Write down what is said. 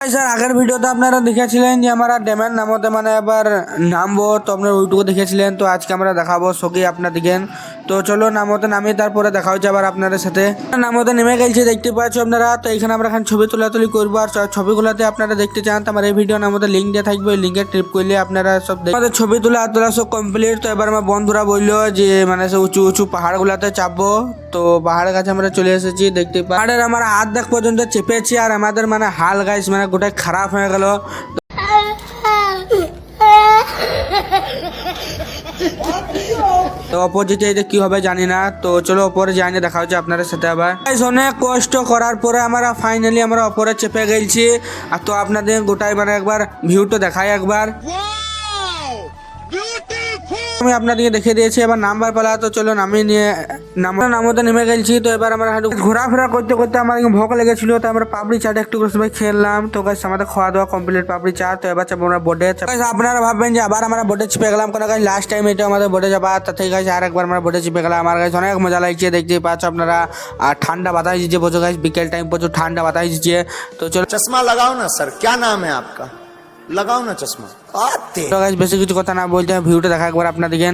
Sir আগের ভিডিওতে আপনারা দেখেছিলেন যে আমরা ড্যামের নামতে মানে এবার নামবো, তো আপনারা ওইটুকু দেখেছিলেন। তো আজকে আমরা দেখাবো সকি আপনার দিকেন। তো চলো নামতে নামি, তারপরে দেখা হচ্ছে আবার আপনাদের সাথে। নামতে নেমে গেছি দেখতে পাচ্ছ আপনারা। তো এখানে আমরা এখন ছবি তোলাতুলি করবো, আর ছবিগুলোতে আপনারা দেখতে চান তো আমার এই ভিডিও নামতে লিঙ্ক দিয়ে থাকবে, ওই লিঙ্কে ট্রিপ করলে আপনারা সব আমাদের ছবি তোলা সব কমপ্লিট। তো এবার আমার বন্ধুরা বললো যে মানে সে উঁচু উঁচু পাহাড়গুলোতে চাপবো। তো পাহাড়ের কাছে আমরা চলে এসেছি, দেখতে পাহাড়ের আমার হাত দেখ পর্যন্ত চেপেছি, আর আমাদের মানে হাল গাইস মানে গোটাই খারাপ হয়ে গেল। তো অপোজিটে এই যে কি হবে জানি না। তো চলো ওপরে যাই না, দেখা হচ্ছে আপনাদের সাথে আবার। অনেক কষ্ট করার পরে আমরা ফাইনালি আমরা ওপরে চেপে গেছি। আর তো আপনাদের গোটাই মানে একবার ভিউটা দেখাই একবার। আমি আপনাদেরকে দেখে দিয়েছি, এবার নাম্বার পালা। তো চলো নামিয়ে নিয়ে নামতে নেমে গেছি। তো এবার আমরা ঘোরাফেরা করতে করতে আমার ভোগ লেগেছিল, তো আমরা পাপড়ি চাট একটু করে সবাই খেললাম। তো গাইস আমাদের খাওয়া দাওয়া কমপ্লিট পাপড়ি চাট। তো এবার আমরা বোটে, আপনারা ভাববেন যে আবার আমরা বোটে চেপে গেলাম, কারণ গাইস লাস্ট টাইম এটা আমাদের বোটে যাবা, তাতে গাইস আর একবার আমরা বোটে চেপে গেলাম। আমার গাইস অনেক মজা লাগছে, দেখতে পাচ্ছ আপনারা। আর ঠান্ডা বাতাস দিচ্ছে প্রচুর গাইস, বিকেল টাইম প্রচুর ঠান্ডা বাতাস দিচ্ছে। তো চলো चश्मा लगाओ ना सर, क्या नाम है आपका? लगाओ ना चश्मा। তো গাইস বেশি কিছু কথা না বলতে ভিউটা দেখা একবার আপনাদেরকে।